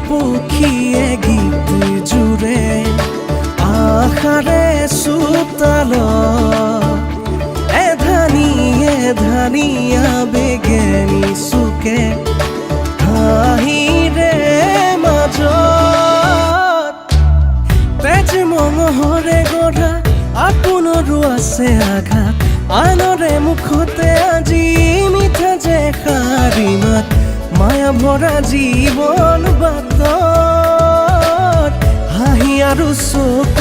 পক্ষীয়ে গীত জুৰে আশাৰে চোতাল এধানিয়া বেগেনি চুকে হাঁহিৰে মাজত তেজ মঙহৰে গঢ়া আপোনৰো আছে আঘাত আনৰে মুখতে আজি মিঠা যে সাৰি মাত মায়া ভৰা জীৱন বাটত হাঁহি আৰু চকুত